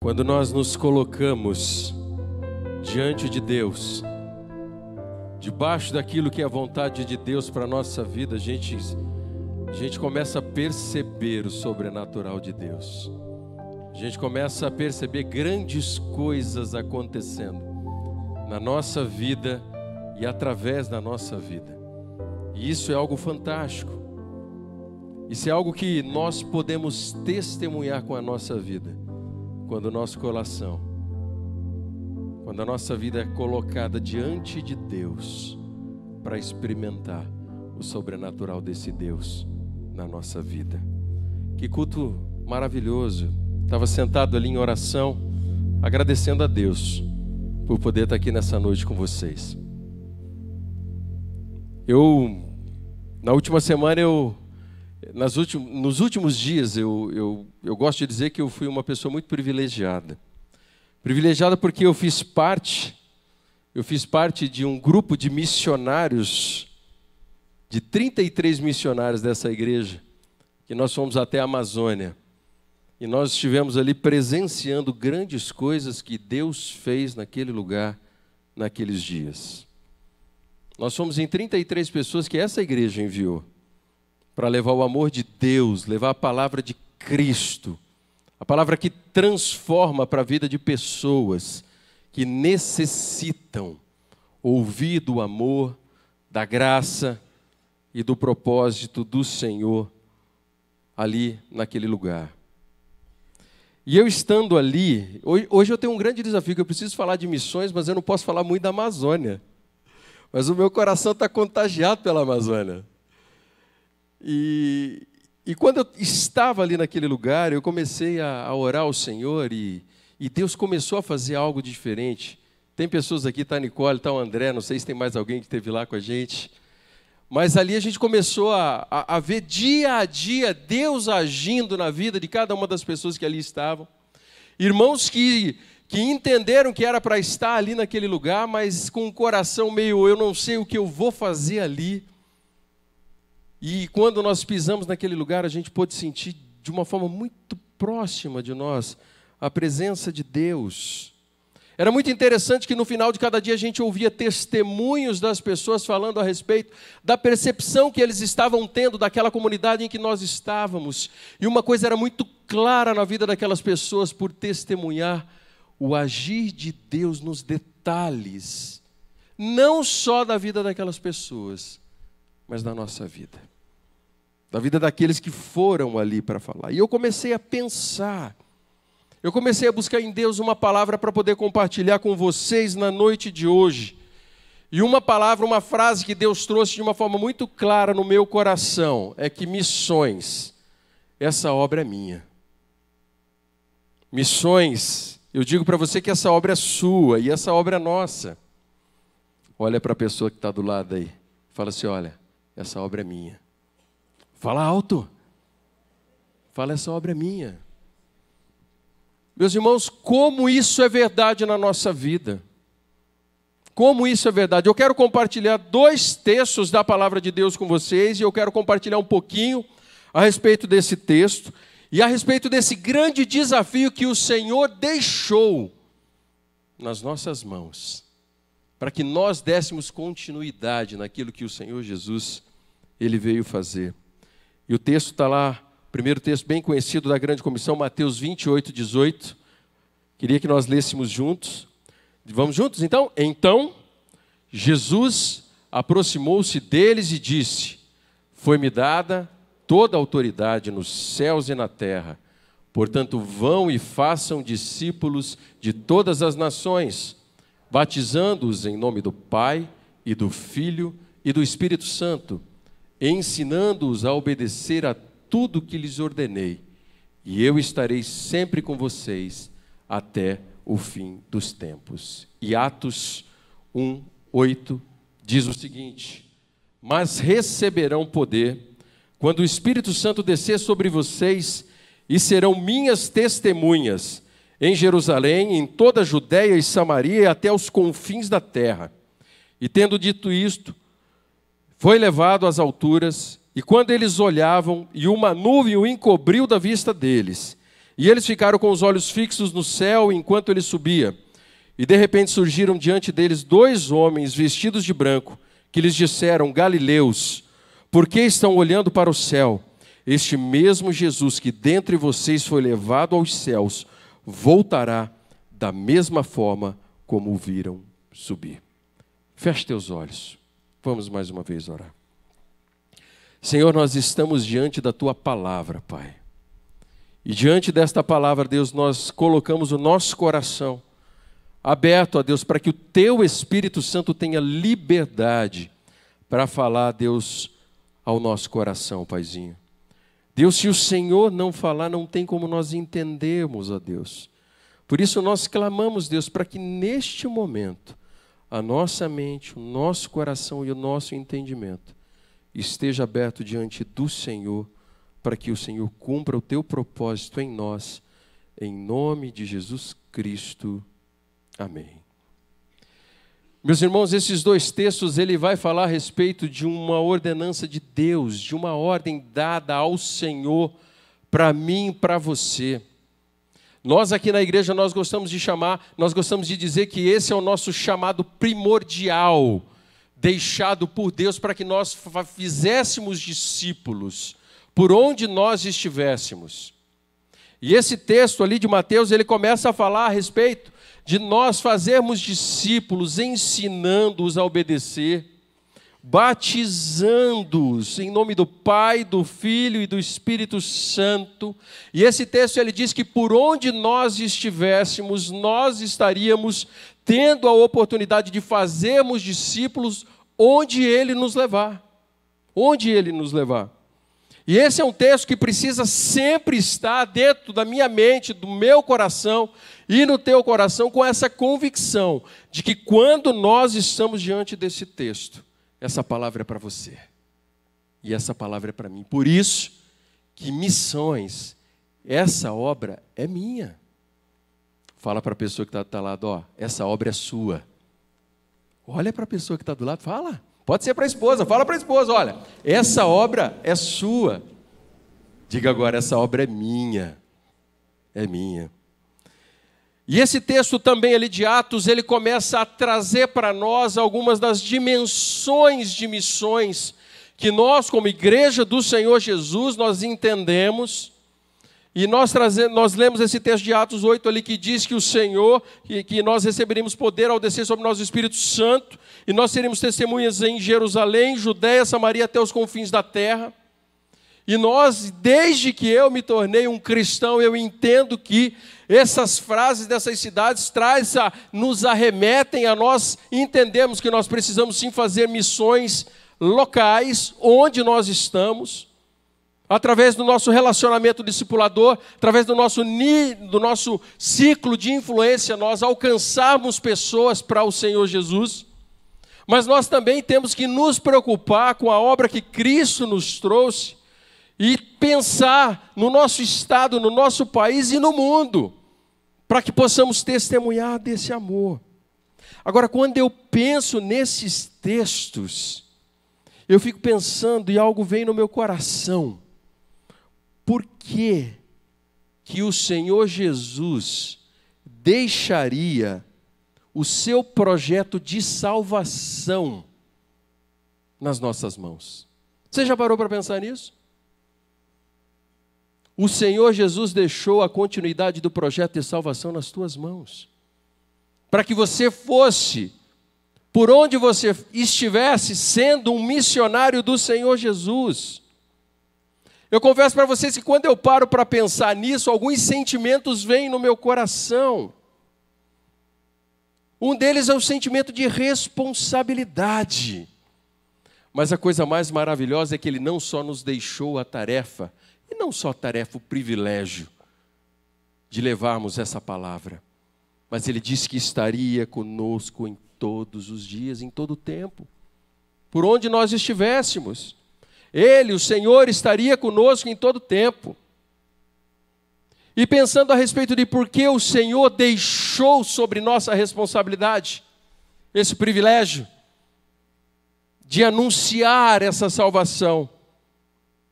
Quando nós nos colocamos diante de Deus, debaixo daquilo que é a vontade de Deus para a nossa vida, a gente começa a perceber o sobrenatural de Deus. A gente começa a perceber grandes coisas acontecendo na nossa vida e através da nossa vida. E isso é algo fantástico. Isso é algo que nós podemos testemunhar com a nossa vida. Quando o nosso coração, quando a nossa vida é colocada diante de Deus para experimentar o sobrenatural desse Deus na nossa vida. Que culto maravilhoso. Estava sentado ali em oração, agradecendo a Deus por poder estar aqui nessa noite com vocês. Na última semana, nos últimos dias, eu gosto de dizer que eu fui uma pessoa muito privilegiada. Privilegiada porque eu fiz parte de um grupo de missionários, de 33 missionários dessa igreja, que nós fomos até a Amazônia. E nós estivemos ali presenciando grandes coisas que Deus fez naquele lugar, naqueles dias. Nós fomos em 33 pessoas que essa igreja enviou para levar o amor de Deus, levar a palavra de Cristo, a palavra que transforma para a vida de pessoas que necessitam ouvir do amor, da graça e do propósito do Senhor ali naquele lugar. E eu estando ali, hoje eu tenho um grande desafio, que eu preciso falar de missões, mas eu não posso falar muito da Amazônia. Mas o meu coração está contagiado pela Amazônia. E quando eu estava ali naquele lugar, eu comecei a orar ao Senhor e Deus começou a fazer algo diferente. Tem pessoas aqui, está a Nicole, está o André, não sei se tem mais alguém que esteve lá com a gente. Mas ali a gente começou a ver dia a dia Deus agindo na vida de cada uma das pessoas que ali estavam. Irmãos que entenderam que era para estar ali naquele lugar, mas com um coração meio, eu não sei o que eu vou fazer ali. E quando nós pisamos naquele lugar, a gente pôde sentir de uma forma muito próxima de nós a presença de Deus. Era muito interessante que no final de cada dia a gente ouvia testemunhos das pessoas falando a respeito da percepção que eles estavam tendo daquela comunidade em que nós estávamos. E uma coisa era muito clara na vida daquelas pessoas, por testemunhar o agir de Deus nos detalhes, não só da vida daquelas pessoas, mas da nossa vida. Da vida daqueles que foram ali para falar. E eu comecei a pensar, eu comecei a buscar em Deus uma palavra para poder compartilhar com vocês na noite de hoje. E uma palavra, uma frase que Deus trouxe de uma forma muito clara no meu coração, é que missões, essa obra é minha. Missões, eu digo para você que essa obra é sua e essa obra é nossa. Olha para a pessoa que está do lado aí, fala assim, olha, essa obra é minha. Fala alto. Fala, essa obra é minha. Meus irmãos, como isso é verdade na nossa vida. Como isso é verdade. Eu quero compartilhar 2 textos da palavra de Deus com vocês, e eu quero compartilhar um pouquinho a respeito desse texto, e a respeito desse grande desafio que o Senhor deixou nas nossas mãos, para que nós dessemos continuidade naquilo que o Senhor Jesus, Ele veio fazer. E o texto está lá, primeiro texto bem conhecido da grande comissão, Mateus 28, 18. Queria que nós lêssemos juntos. Vamos juntos então? Então, Jesus aproximou-se deles e disse, foi-me dada toda a autoridade nos céus e na terra. Portanto, vão e façam discípulos de todas as nações, batizando-os em nome do Pai e do Filho e do Espírito Santo, ensinando-os a obedecer a tudo que lhes ordenei, e eu estarei sempre com vocês até o fim dos tempos. E Atos 1, 8 diz o seguinte, mas receberão poder quando o Espírito Santo descer sobre vocês, e serão minhas testemunhas em Jerusalém, em toda a Judéia e Samaria e até os confins da terra. E tendo dito isto, foi levado às alturas, e quando eles olhavam, e uma nuvem o encobriu da vista deles, E eles ficaram com os olhos fixos no céu enquanto ele subia. E de repente surgiram diante deles 2 homens vestidos de branco, que lhes disseram: Galileus, por que estão olhando para o céu? Este mesmo Jesus que dentre vocês foi levado aos céus, voltará da mesma forma como o viram subir. Feche teus olhos. Vamos mais uma vez orar. Senhor, nós estamos diante da Tua palavra, Pai. E diante desta palavra, Deus, nós colocamos o nosso coração aberto a Deus, para que o Teu Espírito Santo tenha liberdade para falar, Deus, ao nosso coração, Paizinho. Deus, se o Senhor não falar, não tem como nós entendermos, ó Deus. Por isso nós clamamos, Deus, para que neste momento a nossa mente, o nosso coração e o nosso entendimento esteja aberto diante do Senhor, para que o Senhor cumpra o Teu propósito em nós, em nome de Jesus Cristo. Amém. Meus irmãos, esses 2 textos, ele vai falar a respeito de uma ordenança de Deus, de uma ordem dada ao Senhor, para mim e para você. Nós aqui na igreja, nós gostamos de dizer que esse é o nosso chamado primordial, deixado por Deus para que nós fizéssemos discípulos, por onde nós estivéssemos. E esse texto ali de Mateus, ele começa a falar a respeito de nós fazermos discípulos, ensinando-os a obedecer, batizando-os em nome do Pai, do Filho e do Espírito Santo. E esse texto ele diz que por onde nós estivéssemos, nós estaríamos tendo a oportunidade de fazermos discípulos onde Ele nos levar. Onde Ele nos levar. E esse é um texto que precisa sempre estar dentro da minha mente, do meu coração e no teu coração, com essa convicção de que quando nós estamos diante desse texto, essa palavra é para você e essa palavra é para mim. Por isso que missões, essa obra é minha. Fala para a pessoa que está lá, ó, essa obra é sua. Olha para a pessoa que está do lado, fala. Pode ser para a esposa, fala para a esposa, olha, essa obra é sua. Diga agora, essa obra é minha. É minha. E esse texto também ali de Atos, ele começa a trazer para nós algumas das dimensões de missões que nós, como igreja do Senhor Jesus, nós entendemos. E nós lemos esse texto de Atos 8 ali que diz que o Senhor, que nós receberíamos poder ao descer sobre nós o Espírito Santo, e nós seremos testemunhas em Jerusalém, Judéia, Samaria, até os confins da terra. E nós, desde que eu me tornei um cristão, eu entendo que essas frases dessas cidades nos arremetem a nós entendermos que nós precisamos sim fazer missões locais, onde nós estamos, através do nosso relacionamento discipulador, através do nosso ciclo de influência, nós alcançarmos pessoas para o Senhor Jesus. Mas nós também temos que nos preocupar com a obra que Cristo nos trouxe e pensar no nosso estado, no nosso país e no mundo, para que possamos testemunhar desse amor. Agora, quando eu penso nesses textos, eu fico pensando e algo vem no meu coração. Por que o Senhor Jesus deixaria o seu projeto de salvação nas nossas mãos? Você já parou para pensar nisso? O Senhor Jesus deixou a continuidade do projeto de salvação nas tuas mãos, para que você fosse, por onde você estivesse, sendo um missionário do Senhor Jesus. Eu confesso para vocês que quando eu paro para pensar nisso, alguns sentimentos vêm no meu coração. Um deles é o sentimento de responsabilidade. Mas a coisa mais maravilhosa é que Ele não só nos deixou a tarefa, e não só a tarefa, o privilégio de levarmos essa palavra, mas Ele disse que estaria conosco em todos os dias, em todo o tempo, por onde nós estivéssemos. Ele, o Senhor, estaria conosco em todo o tempo. E pensando a respeito de por que o Senhor deixou sobre nossa responsabilidade esse privilégio de anunciar essa salvação,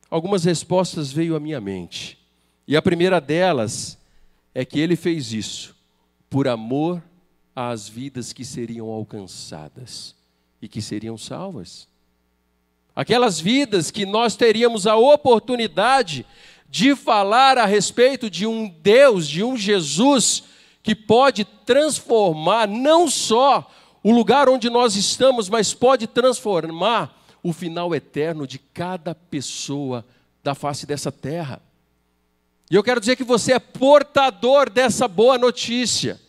algumas respostas veio à minha mente. E a primeira delas é que ele fez isso por amor às vidas que seriam alcançadas e que seriam salvas. Aquelas vidas que nós teríamos a oportunidade de falar a respeito de um Deus, de um Jesus, que pode transformar não só o lugar onde nós estamos, mas pode transformar o final eterno de cada pessoa da face dessa terra. E eu quero dizer que você é portador dessa boa notícia.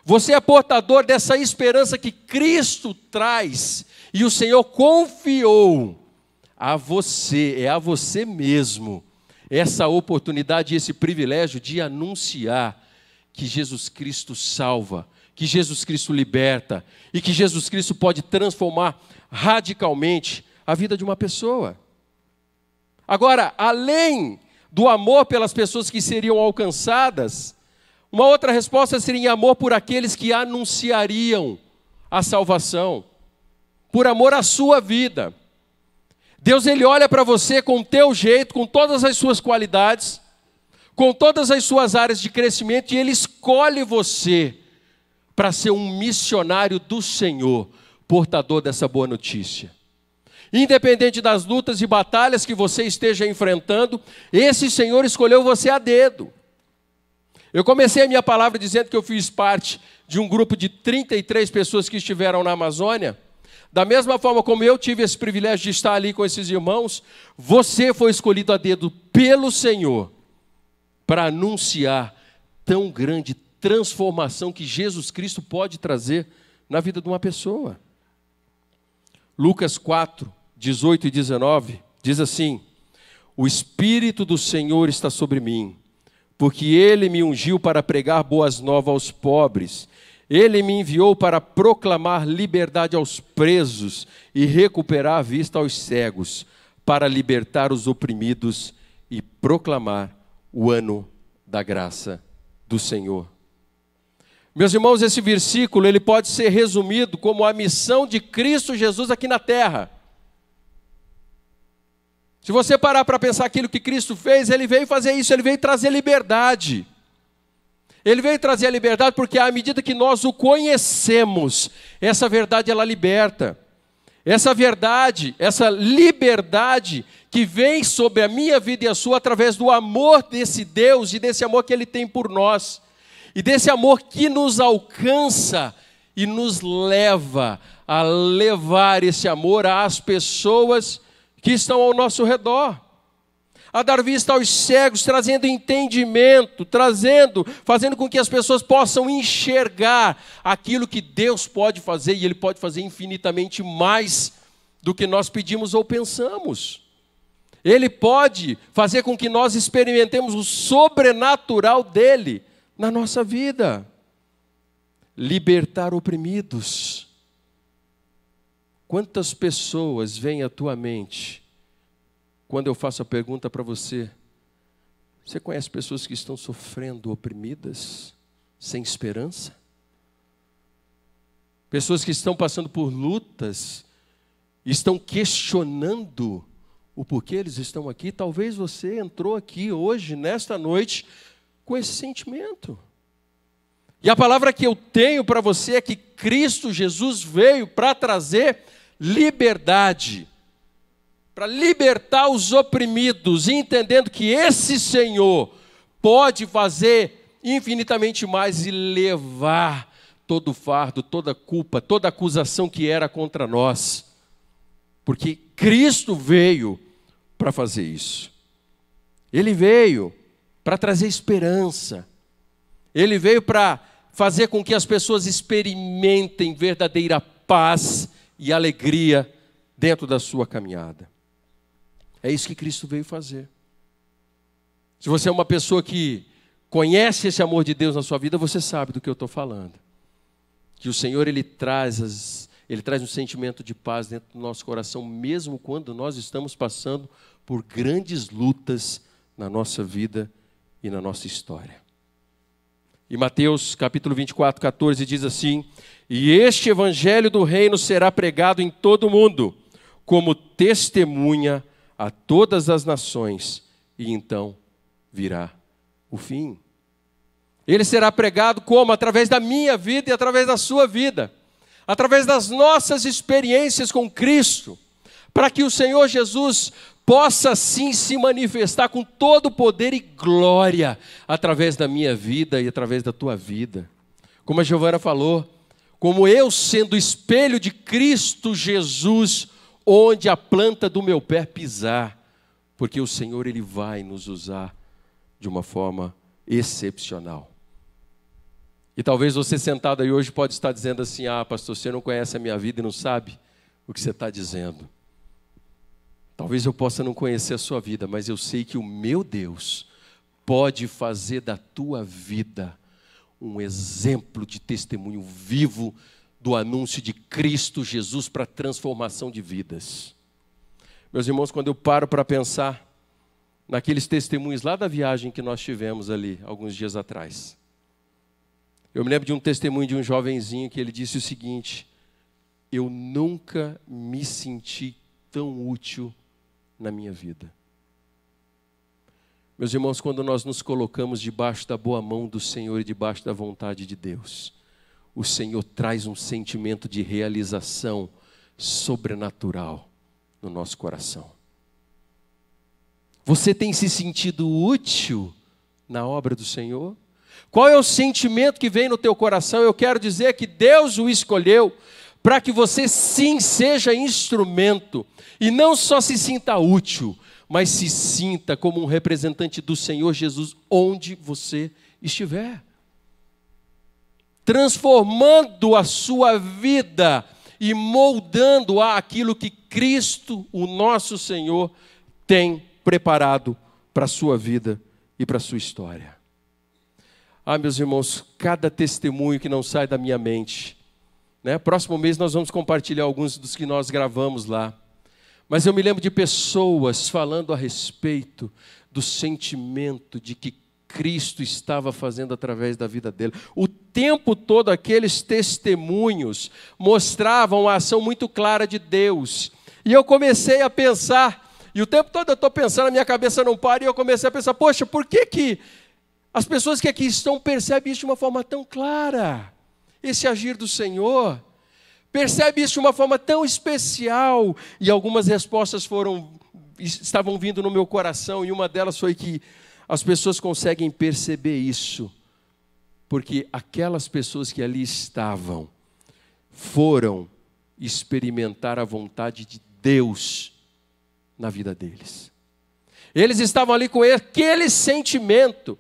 Você é portador dessa esperança que Cristo traz e o Senhor confiou a você, é a você mesmo, essa oportunidade e esse privilégio de anunciar que Jesus Cristo salva, que Jesus Cristo liberta e que Jesus Cristo pode transformar radicalmente a vida de uma pessoa. Agora, além do amor pelas pessoas que seriam alcançadas, uma outra resposta seria amor por aqueles que anunciariam a salvação, por amor à sua vida. Deus, Ele olha para você com o teu jeito, com todas as suas qualidades, com todas as suas áreas de crescimento, e Ele escolhe você para ser um missionário do Senhor, portador dessa boa notícia. Independente das lutas e batalhas que você esteja enfrentando, esse Senhor escolheu você a dedo. Eu comecei a minha palavra dizendo que eu fiz parte de um grupo de 33 pessoas que estiveram na Amazônia. Da mesma forma como eu tive esse privilégio de estar ali com esses irmãos, você foi escolhido a dedo pelo Senhor para anunciar tão grande transformação que Jesus Cristo pode trazer na vida de uma pessoa. Lucas 4, 18 e 19 diz assim: o Espírito do Senhor está sobre mim, porque Ele me ungiu para pregar boas novas aos pobres. Ele me enviou para proclamar liberdade aos presos e recuperar a vista aos cegos, para libertar os oprimidos e proclamar o ano da graça do Senhor. Meus irmãos, esse versículo ele pode ser resumido como a missão de Cristo Jesus aqui na terra. Se você parar para pensar aquilo que Cristo fez, Ele veio fazer isso, Ele veio trazer liberdade. Ele veio trazer a liberdade porque à medida que nós o conhecemos, essa verdade ela liberta. Essa verdade, essa liberdade que vem sobre a minha vida e a sua através do amor desse Deus e desse amor que Ele tem por nós. E desse amor que nos alcança e nos leva a levar esse amor às pessoas que estão ao nosso redor. A dar vista aos cegos, trazendo entendimento, fazendo com que as pessoas possam enxergar aquilo que Deus pode fazer, e Ele pode fazer infinitamente mais do que nós pedimos ou pensamos. Ele pode fazer com que nós experimentemos o sobrenatural dEle na nossa vida. Libertar oprimidos. Quantas pessoas vêm à tua mente quando eu faço a pergunta para você: você conhece pessoas que estão sofrendo, oprimidas, sem esperança? Pessoas que estão passando por lutas, estão questionando o porquê eles estão aqui. Talvez você entrou aqui hoje, nesta noite, com esse sentimento. E a palavra que eu tenho para você é que Cristo Jesus veio para trazer liberdade, para libertar os oprimidos, entendendo que esse Senhor pode fazer infinitamente mais e levar todo o fardo, toda a culpa, toda a acusação que era contra nós. Porque Cristo veio para fazer isso. Ele veio para trazer esperança. Ele veio para fazer com que as pessoas experimentem verdadeira paz e alegria dentro da sua caminhada. É isso que Cristo veio fazer. Se você é uma pessoa que conhece esse amor de Deus na sua vida, você sabe do que eu estou falando. Que o Senhor, Ele traz um sentimento de paz dentro do nosso coração, mesmo quando nós estamos passando por grandes lutas na nossa vida e na nossa história. E Mateus capítulo 24, 14 diz assim: e este evangelho do reino será pregado em todo o mundo, como testemunha a todas as nações, e então virá o fim. Ele será pregado como? Através da minha vida e através da sua vida. Através das nossas experiências com Cristo. Para que o Senhor Jesus possa sim se manifestar com todo o poder e glória através da minha vida e através da tua vida. Como a Giovana falou, como eu sendo espelho de Cristo Jesus, onde a planta do meu pé pisar, porque o Senhor Ele vai nos usar de uma forma excepcional. E talvez você sentado aí hoje pode estar dizendo assim, pastor, você não conhece a minha vida e não sabe o que você está dizendo. Talvez eu possa não conhecer a sua vida, mas eu sei que o meu Deus pode fazer da tua vida um exemplo de testemunho vivo do anúncio de Cristo Jesus para a transformação de vidas. Meus irmãos, quando eu paro para pensar naqueles testemunhos lá da viagem que nós tivemos ali, alguns dias atrás, eu me lembro de um testemunho de um jovenzinho que ele disse o seguinte: eu nunca me senti tão útil na minha vida. Meus irmãos, quando nós nos colocamos debaixo da boa mão do Senhor e debaixo da vontade de Deus, o Senhor traz um sentimento de realização sobrenatural no nosso coração. Você tem se sentido útil na obra do Senhor? Qual é o sentimento que vem no teu coração? Eu quero dizer que Deus o escolheu para que você sim seja instrumento e não só se sinta útil, mas se sinta como um representante do Senhor Jesus onde você estiver. Transformando a sua vida e moldando-a aquilo que Cristo, o nosso Senhor, tem preparado para a sua vida e para a sua história. Meus irmãos, cada testemunho que não sai da minha mente, né? Próximo mês nós vamos compartilhar alguns dos que nós gravamos lá. Mas eu me lembro de pessoas falando a respeito do sentimento de que Cristo estava fazendo através da vida dele. O tempo todo aqueles testemunhos mostravam a ação muito clara de Deus. E eu comecei a pensar, e o tempo todo eu estou pensando, a minha cabeça não para, e eu comecei a pensar, poxa, por que as pessoas que aqui estão percebem isso de uma forma tão clara? Esse agir do Senhor, percebe isso de uma forma tão especial. E algumas respostas estavam vindo no meu coração, e uma delas foi que as pessoas conseguem perceber isso, porque aquelas pessoas que ali estavam, foram experimentar a vontade de Deus na vida deles. Eles estavam ali com aquele sentimento,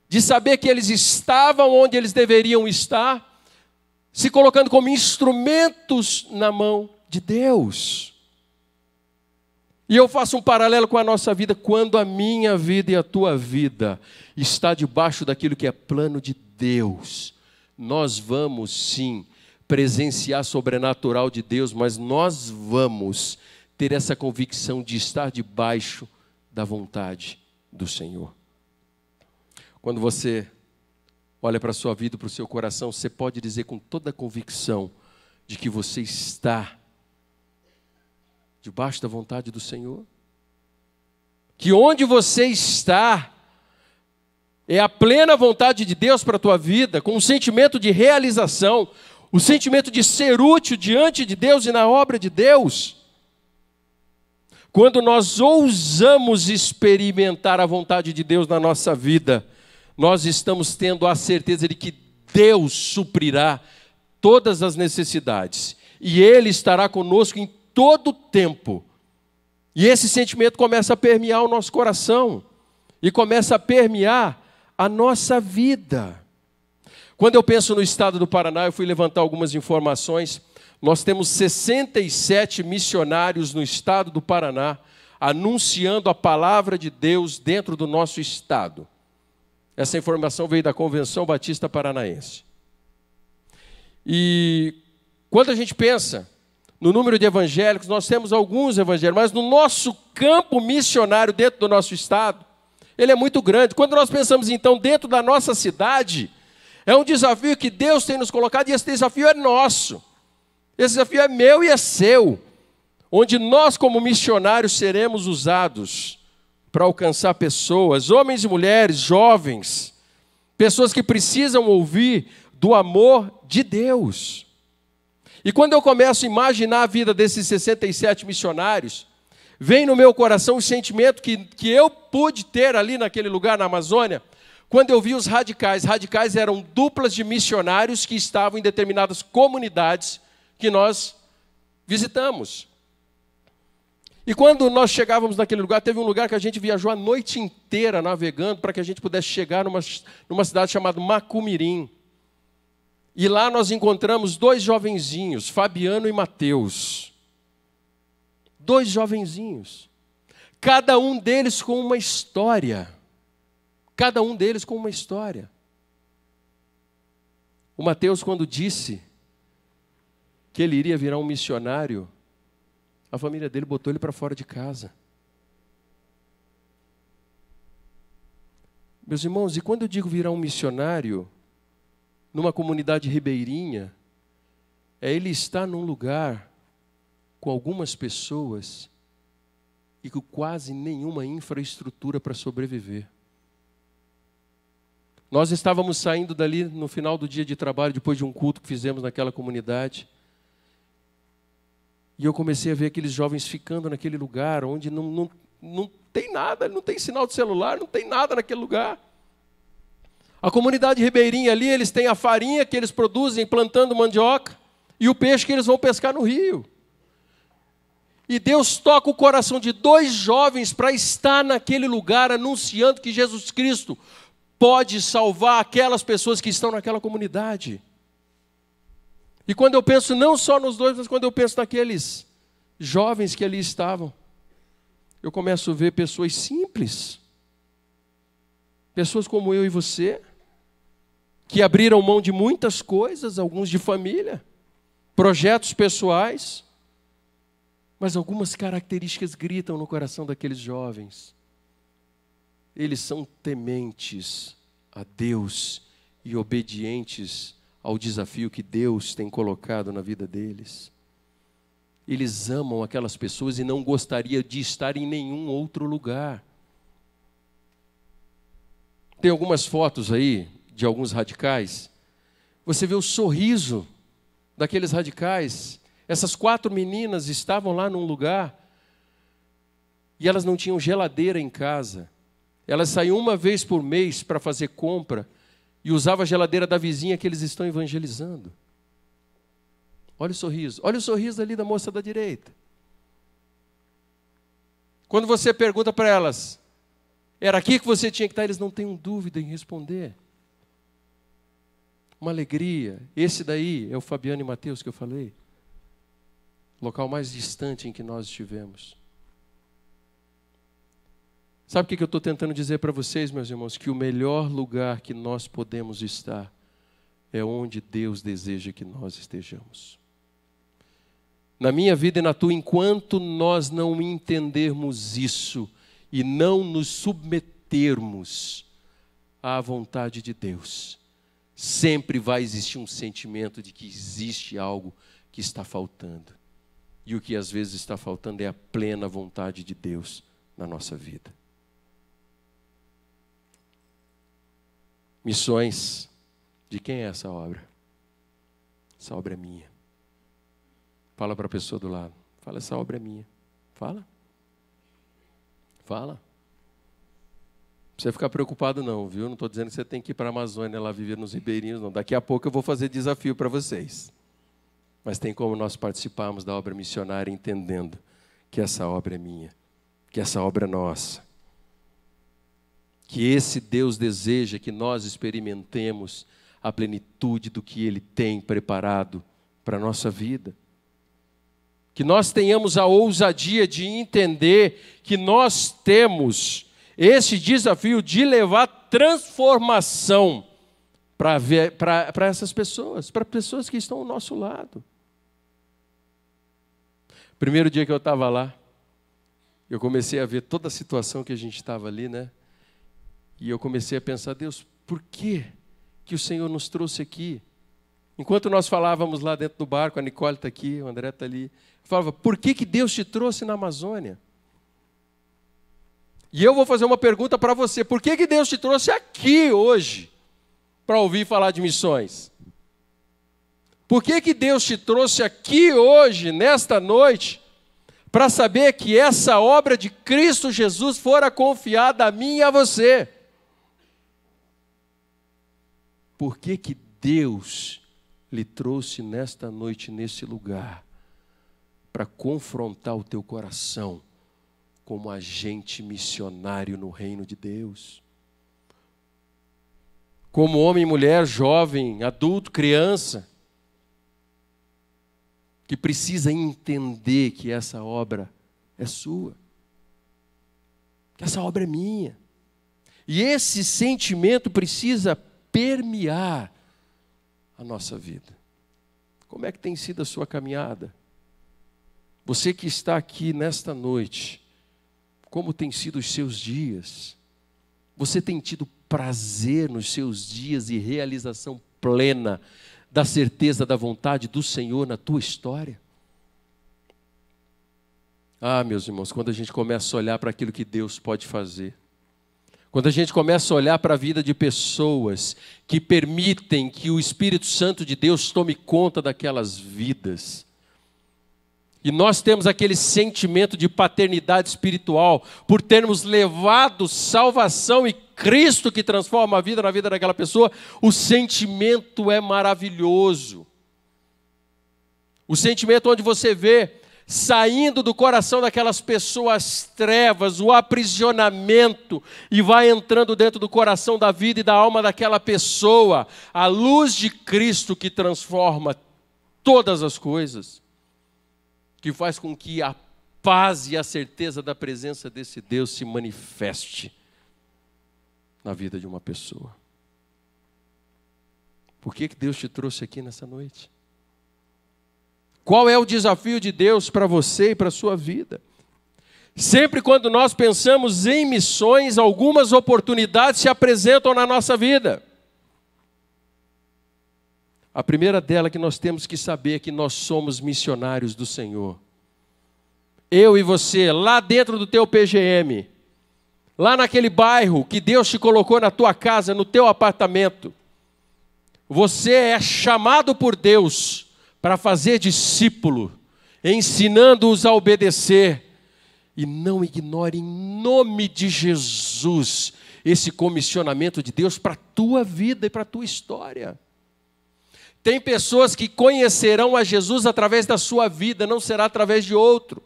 de saber que eles estavam onde eles deveriam estar, se colocando como instrumentos na mão de Deus. E eu faço um paralelo com a nossa vida, quando a minha vida e a tua vida está debaixo daquilo que é plano de Deus, nós vamos sim presenciar sobrenatural de Deus, mas nós vamos ter essa convicção de estar debaixo da vontade do Senhor. Quando você olha para a sua vida, para o seu coração, você pode dizer com toda a convicção de que você está debaixo da vontade do Senhor? Que onde você está é a plena vontade de Deus para a tua vida, com um sentimento de realização, o sentimento de ser útil diante de Deus e na obra de Deus? Quando nós ousamos experimentar a vontade de Deus na nossa vida, nós estamos tendo a certeza de que Deus suprirá todas as necessidades. E Ele estará conosco em todo o tempo. E esse sentimento começa a permear o nosso coração. E começa a permear a nossa vida. Quando eu penso no estado do Paraná, eu fui levantar algumas informações. Nós temos 67 missionários no estado do Paraná, anunciando a palavra de Deus dentro do nosso estado. Essa informação veio da Convenção Batista Paranaense. E quando a gente pensa no número de evangélicos, nós temos alguns evangélicos, mas no nosso campo missionário dentro do nosso estado, ele é muito grande. Quando nós pensamos então dentro da nossa cidade, é um desafio que Deus tem nos colocado, e esse desafio é nosso. Esse desafio é meu e é seu, onde nós como missionários seremos usados para alcançar pessoas, homens e mulheres, jovens, pessoas que precisam ouvir do amor de Deus. E quando eu começo a imaginar a vida desses 67 missionários, vem no meu coração o sentimento que eu pude ter ali naquele lugar na Amazônia, quando eu vi os radicais. Radicais eram duplas de missionários que estavam em determinadas comunidades que nós visitamos. E quando nós chegávamos naquele lugar, teve um lugar que a gente viajou a noite inteira navegando para que a gente pudesse chegar numa cidade chamada Macumirim. E lá nós encontramos 2 jovenzinhos, Fabiano e Mateus. 2 jovenzinhos. Cada um deles com uma história. Cada um deles com uma história. O Mateus, quando disse que ele iria virar um missionário, a família dele botou ele para fora de casa. Meus irmãos, e quando eu digo virar um missionário, numa comunidade ribeirinha, é ele estar num lugar com algumas pessoas e com quase nenhuma infraestrutura para sobreviver. Nós estávamos saindo dali no final do dia de trabalho, depois de um culto que fizemos naquela comunidade, e eu comecei a ver aqueles jovens ficando naquele lugar onde não tem nada, não tem sinal de celular, não tem nada naquele lugar. A comunidade ribeirinha ali, eles têm a farinha que eles produzem plantando mandioca e o peixe que eles vão pescar no rio. E Deus toca o coração de 2 jovens para estar naquele lugar anunciando que Jesus Cristo pode salvar aquelas pessoas que estão naquela comunidade. E quando eu penso não só nos 2, mas quando eu penso naqueles jovens que ali estavam, eu começo a ver pessoas simples, pessoas como eu e você, que abriram mão de muitas coisas, alguns de família, projetos pessoais, mas algumas características gritam no coração daqueles jovens. Eles são tementes a Deus e obedientes ao desafio que Deus tem colocado na vida deles. Eles amam aquelas pessoas e não gostariam de estar em nenhum outro lugar. Tem algumas fotos aí de alguns radicais. Você vê o sorriso daqueles radicais. Essas 4 meninas estavam lá num lugar e elas não tinham geladeira em casa. Elas saíam uma vez por mês para fazer compra e usavam a geladeira da vizinha que eles estão evangelizando. Olha o sorriso ali da moça da direita. Quando você pergunta para elas, era aqui que você tinha que estar, eles não têm dúvida em responder. Uma alegria. Esse daí é o Fabiano e Mateus que eu falei. Local mais distante em que nós estivemos. Sabe o que eu estou tentando dizer para vocês, meus irmãos? Que o melhor lugar que nós podemos estar é onde Deus deseja que nós estejamos. Na minha vida e na tua, enquanto nós não entendermos isso e não nos submetermos à vontade de Deus, sempre vai existir um sentimento de que existe algo que está faltando. E o que às vezes está faltando é a plena vontade de Deus na nossa vida. Missões. De quem é essa obra? Essa obra é minha. Fala para a pessoa do lado. Fala, essa obra é minha. Fala. Fala. Não precisa ficar preocupado não, viu? Não estou dizendo que você tem que ir para a Amazônia lá viver nos ribeirinhos, não. Daqui a pouco eu vou fazer desafio para vocês. Mas tem como nós participarmos da obra missionária entendendo que essa obra é minha, que essa obra é nossa. Que esse Deus deseja que nós experimentemos a plenitude do que Ele tem preparado para a nossa vida. Que nós tenhamos a ousadia de entender que nós temos esse desafio de levar transformação para essas pessoas, para pessoas que estão ao nosso lado. Primeiro dia que eu estava lá, eu comecei a ver toda a situação que a gente estava ali, né? E eu comecei a pensar, Deus, por que o Senhor nos trouxe aqui? Enquanto nós falávamos lá dentro do barco, a Nicole está aqui, o André está ali, eu falava, por que Deus te trouxe na Amazônia? E eu vou fazer uma pergunta para você: por que Deus te trouxe aqui hoje para ouvir falar de missões? Por que Deus te trouxe aqui hoje, nesta noite, para saber que essa obra de Cristo Jesus fora confiada a mim e a você? Por que Deus lhe trouxe nesta noite, nesse lugar, para confrontar o teu coração como agente missionário no reino de Deus? Como homem, mulher, jovem, adulto, criança, que precisa entender que essa obra é sua, que essa obra é minha. E esse sentimento precisa permear a nossa vida. Como é que tem sido a sua caminhada? Você que está aqui nesta noite, como tem sido os seus dias? Você tem tido prazer nos seus dias e realização plena da certeza da vontade do Senhor na tua história? Ah, meus irmãos, quando a gente começa a olhar para aquilo que Deus pode fazer, quando a gente começa a olhar para a vida de pessoas que permitem que o Espírito Santo de Deus tome conta daquelas vidas, e nós temos aquele sentimento de paternidade espiritual, por termos levado salvação e Cristo que transforma a vida na vida daquela pessoa, o sentimento é maravilhoso. O sentimento onde você vê saindo do coração daquelas pessoas trevas, o aprisionamento, e vai entrando dentro do coração da vida e da alma daquela pessoa, a luz de Cristo que transforma todas as coisas, que faz com que a paz e a certeza da presença desse Deus se manifeste na vida de uma pessoa. Por que Deus te trouxe aqui nessa noite? Qual é o desafio de Deus para você e para a sua vida? Sempre quando nós pensamos em missões, algumas oportunidades se apresentam na nossa vida. A primeira dela que nós temos que saber é que nós somos missionários do Senhor. Eu e você, lá dentro do teu PGM, lá naquele bairro que Deus te colocou na tua casa, no teu apartamento, você é chamado por Deus para fazer discípulo, ensinando-os a obedecer. E não ignore, em nome de Jesus, esse comissionamento de Deus para a tua vida e para a tua história. Tem pessoas que conhecerão a Jesus através da sua vida, não será através de outro.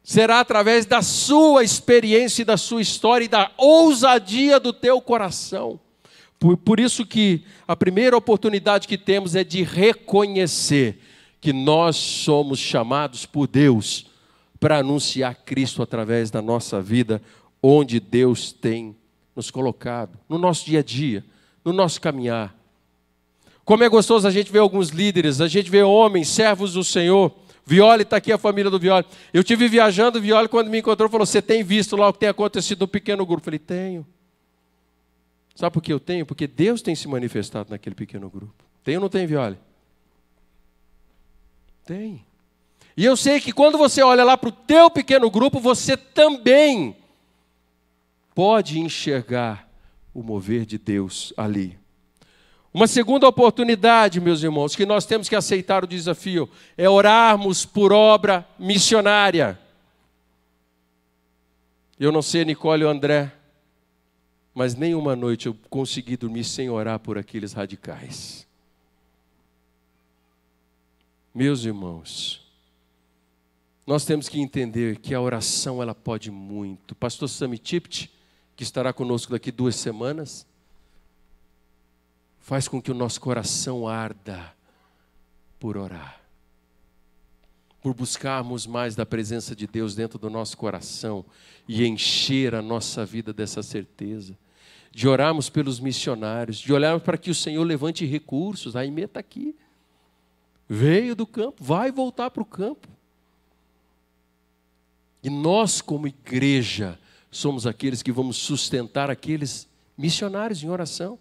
Será através da sua experiência e da sua história e da ousadia do teu coração. Por isso que a primeira oportunidade que temos é de reconhecer que nós somos chamados por Deus para anunciar Cristo através da nossa vida, onde Deus tem nos colocado, no nosso dia a dia, no nosso caminhar. Como é gostoso a gente ver alguns líderes, a gente vê homens, servos do Senhor. Violi, está aqui a família do Violi. Eu estive viajando, o Violi, quando me encontrou, falou: você tem visto lá o que tem acontecido no pequeno grupo? Eu falei: tenho. Sabe por que eu tenho? Porque Deus tem se manifestado naquele pequeno grupo. Tem ou não tem, Violi? Tem. E eu sei que quando você olha lá para o teu pequeno grupo, você também pode enxergar o mover de Deus ali. Uma segunda oportunidade, meus irmãos, que nós temos que aceitar o desafio, é orarmos por obra missionária. Eu não sei, Nicole ou André, mas nenhuma noite eu consegui dormir sem orar por aqueles radicais. Meus irmãos, nós temos que entender que a oração ela pode muito. Pastor Sami Tipt, que estará conosco daqui 2 semanas, faz com que o nosso coração arda por orar, por buscarmos mais da presença de Deus dentro do nosso coração e encher a nossa vida dessa certeza, de orarmos pelos missionários, de olharmos para que o Senhor levante recursos. A Aimee está aqui, veio do campo, vai voltar para o campo. E nós, como igreja, somos aqueles que vamos sustentar aqueles missionários em oração.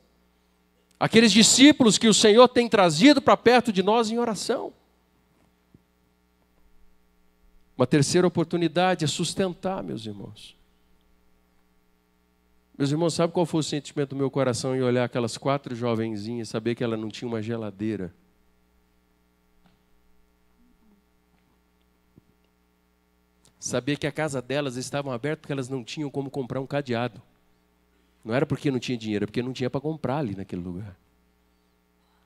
Aqueles discípulos que o Senhor tem trazido para perto de nós em oração. Uma terceira oportunidade é sustentar, meus irmãos. Meus irmãos, sabe qual foi o sentimento do meu coração em olhar aquelas 4 jovenzinhas e saber que ela não tinha uma geladeira? Saber que a casa delas estava aberta porque elas não tinham como comprar um cadeado. Não era porque não tinha dinheiro, é porque não tinha para comprar ali naquele lugar.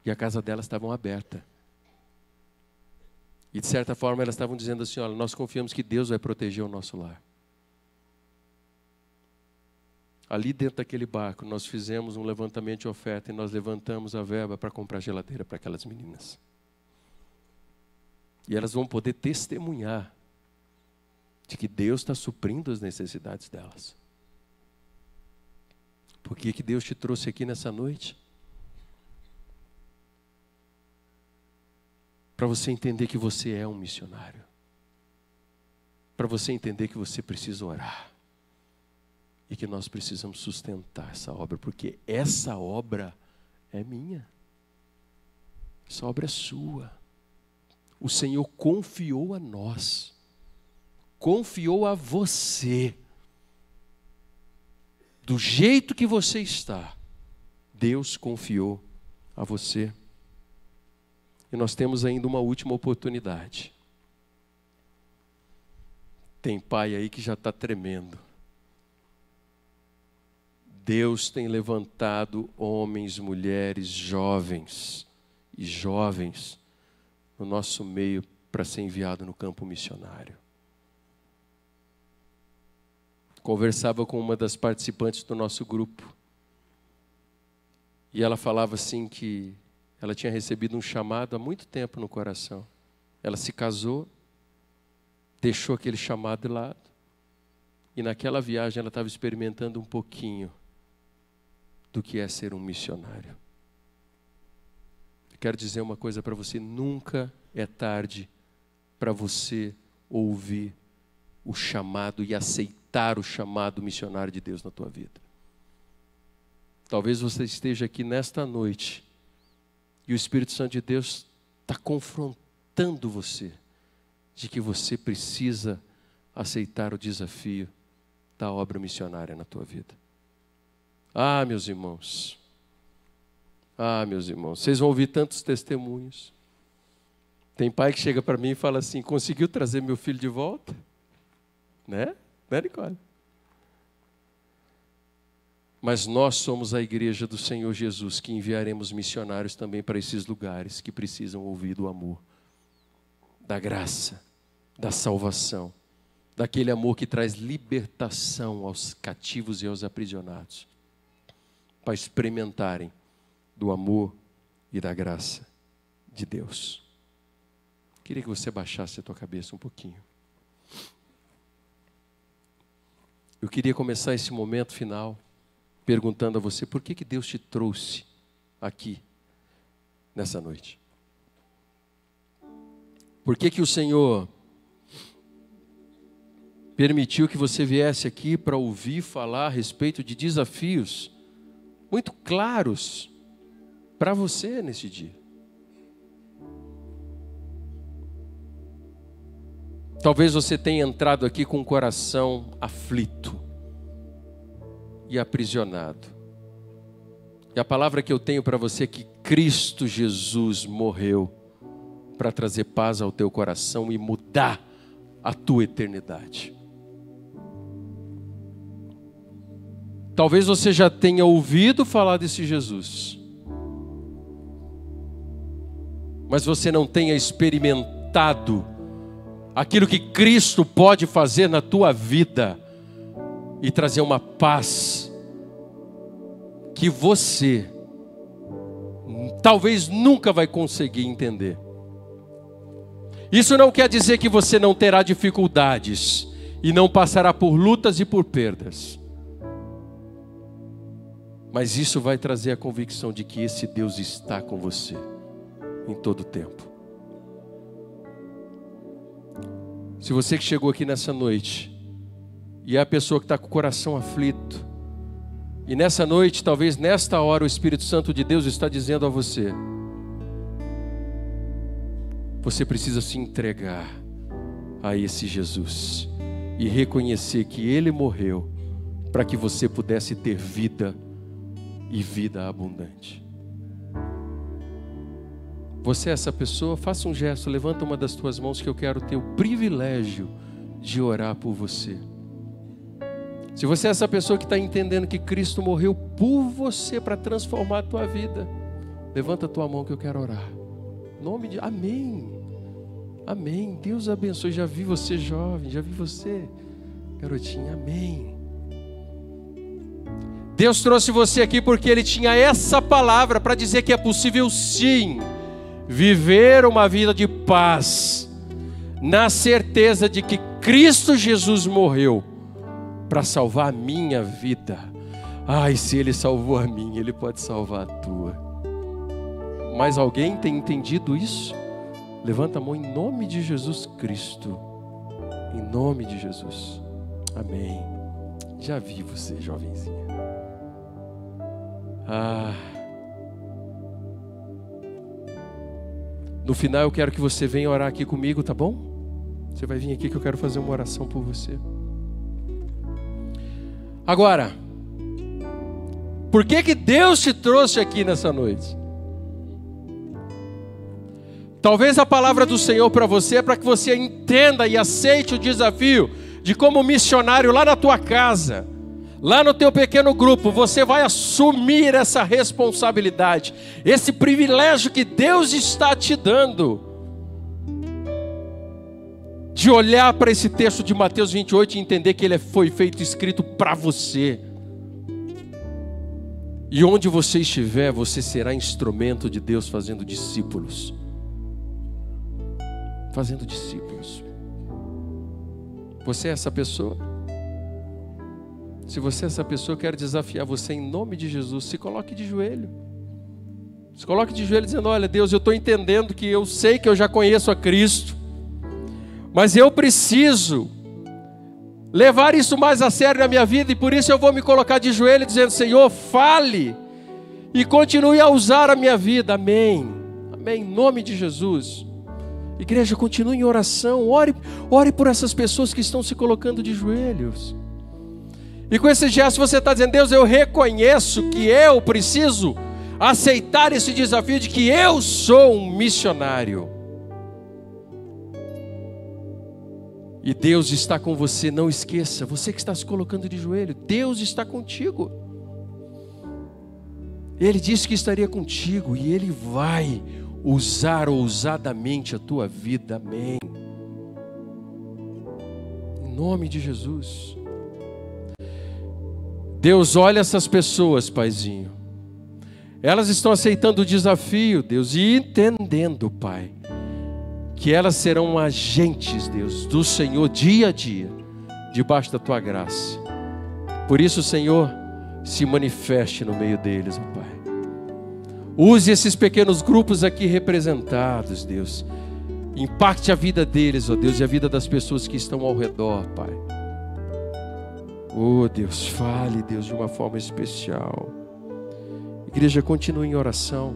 E a casa delas estava aberta. E de certa forma elas estavam dizendo assim, olha, nós confiamos que Deus vai proteger o nosso lar. Ali dentro daquele barco, nós fizemos um levantamento de oferta e nós levantamos a verba para comprar geladeira para aquelas meninas. E elas vão poder testemunhar de que Deus está suprindo as necessidades delas. Por que Deus te trouxe aqui nessa noite? Para você entender que você é um missionário. Para você entender que você precisa orar. E que nós precisamos sustentar essa obra, porque essa obra é minha. Essa obra é sua. O Senhor confiou a nós. Confiou a você. Do jeito que você está, Deus confiou a você. E nós temos ainda uma última oportunidade. Tem pai aí que já está tremendo. Deus tem levantado homens, mulheres, jovens e jovens no nosso meio para ser enviado no campo missionário. Conversava com uma das participantes do nosso grupo e ela falava assim que ela tinha recebido um chamado há muito tempo no coração. Ela se casou, deixou aquele chamado de lado e naquela viagem ela estava experimentando um pouquinho do que é ser um missionário. Eu quero dizer uma coisa para você, nunca é tarde para você ouvir o chamado e aceitar o chamado missionário de Deus na tua vida. Talvez você esteja aqui nesta noite e o Espírito Santo de Deus está confrontando você de que você precisa aceitar o desafio da obra missionária na tua vida. Ah, meus irmãos, vocês vão ouvir tantos testemunhos. Tem pai que chega para mim e fala assim, conseguiu trazer meu filho de volta? Né, Nicole? Mas nós somos a igreja do Senhor Jesus, que enviaremos missionários também para esses lugares que precisam ouvir do amor, da graça, da salvação, daquele amor que traz libertação aos cativos e aos aprisionados, para experimentarem do amor e da graça de Deus. Queria que você baixasse a tua cabeça um pouquinho. Eu queria começar esse momento final perguntando a você, por que Deus te trouxe aqui nessa noite? Por que o Senhor permitiu que você viesse aqui para ouvir falar a respeito de desafios muito claros para você nesse dia? Talvez você tenha entrado aqui com o coração aflito e aprisionado. E a palavra que eu tenho para você é que Cristo Jesus morreu para trazer paz ao teu coração e mudar a tua eternidade. Talvez você já tenha ouvido falar desse Jesus, mas você não tenha experimentado aquilo que Cristo pode fazer na tua vida e trazer uma paz que você talvez nunca vai conseguir entender. Isso não quer dizer que você não terá dificuldades e não passará por lutas e por perdas. Mas isso vai trazer a convicção de que esse Deus está com você em todo o tempo. Se você que chegou aqui nessa noite e é a pessoa que está com o coração aflito, e nessa noite, talvez nesta hora, o Espírito Santo de Deus está dizendo a você, você precisa se entregar a esse Jesus e reconhecer que Ele morreu para que você pudesse ter vida e vida abundante. Você é essa pessoa? Faça um gesto, levanta uma das tuas mãos que eu quero ter o privilégio de orar por você. Se você é essa pessoa que está entendendo que Cristo morreu por você para transformar a tua vida, levanta a tua mão que eu quero orar. Em nome de... Amém. Amém. Deus abençoe. Já vi você jovem, já vi você garotinha. Amém. Deus trouxe você aqui porque Ele tinha essa palavra para dizer que é possível sim viver uma vida de paz, na certeza de que Cristo Jesus morreu para salvar a minha vida. Ai, se Ele salvou a minha, Ele pode salvar a tua. Mas alguém tem entendido isso? Levanta a mão em nome de Jesus Cristo. Em nome de Jesus. Amém. Já vi você, jovenzinha. No final eu quero que você venha orar aqui comigo, tá bom? Você vai vir aqui que eu quero fazer uma oração por você. Agora, por que Deus te trouxe aqui nessa noite? Talvez a palavra do Senhor para você é para que você entenda e aceite o desafio de como missionário lá na tua casa, lá no teu pequeno grupo, você vai assumir essa responsabilidade, esse privilégio que Deus está te dando, de olhar para esse texto de Mateus 28 e entender que ele foi feito escrito para você. E onde você estiver, você será instrumento de Deus fazendo discípulos. Fazendo discípulos. Você é essa pessoa? Se você é essa pessoa, eu quero desafiar você em nome de Jesus. Se coloque de joelho. Se coloque de joelho dizendo: olha Deus, eu estou entendendo que eu sei que eu já conheço a Cristo, mas eu preciso levar isso mais a sério na minha vida, e por isso eu vou me colocar de joelho dizendo: Senhor, fale e continue a usar a minha vida. Amém. Amém. Em nome de Jesus. Igreja, continue em oração. Ore por essas pessoas que estão se colocando de joelhos. E com esse gesto você está dizendo: Deus, eu reconheço que eu preciso aceitar esse desafio de que eu sou um missionário. E Deus está com você, não esqueça, você que está se colocando de joelho, Deus está contigo. Ele disse que estaria contigo e Ele vai usar ousadamente a tua vida. Amém. Em nome de Jesus. Deus, olha essas pessoas, Paizinho. Elas estão aceitando o desafio, Deus, e entendendo, Pai, que elas serão agentes, Deus, do Senhor dia a dia, debaixo da tua graça. Por isso, Senhor, se manifeste no meio deles, ó Pai. Use esses pequenos grupos aqui representados, Deus. Impacte a vida deles, ó Deus, e a vida das pessoas que estão ao redor, Pai. Oh Deus, fale, Deus, de uma forma especial. Igreja, continue em oração.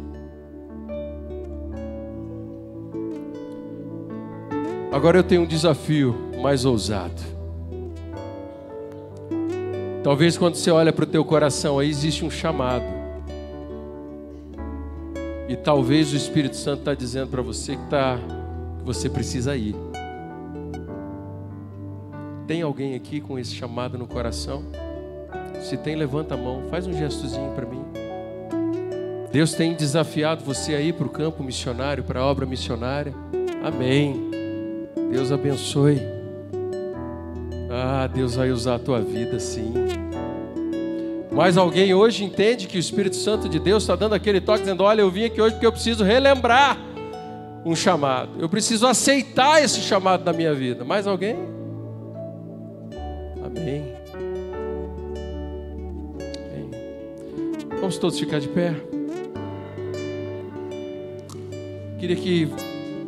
Agora eu tenho um desafio mais ousado. Talvez quando você olha para o teu coração, aí existe um chamado. E talvez o Espírito Santo está dizendo para você que você precisa ir. Tem alguém aqui com esse chamado no coração? Se tem, levanta a mão, faz um gestozinho para mim. Deus tem desafiado você a ir para o campo missionário, para a obra missionária. Amém. Deus abençoe. Deus vai usar a tua vida, sim. Mas alguém hoje entende que o Espírito Santo de Deus está dando aquele toque, dizendo: olha, eu vim aqui hoje porque eu preciso relembrar um chamado. Eu preciso aceitar esse chamado na minha vida. Mais alguém? Amém. Amém. Vamos todos ficar de pé. Queria que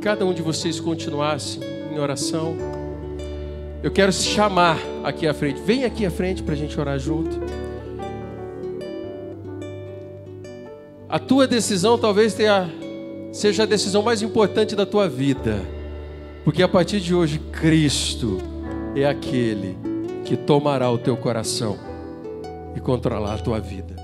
cada um de vocês continuasse em oração. Eu quero se chamar aqui à frente. Vem aqui à frente para a gente orar junto. A tua decisão talvez seja a decisão mais importante da tua vida. Porque a partir de hoje, Cristo é aquele que tomará o teu coração e controlar a tua vida.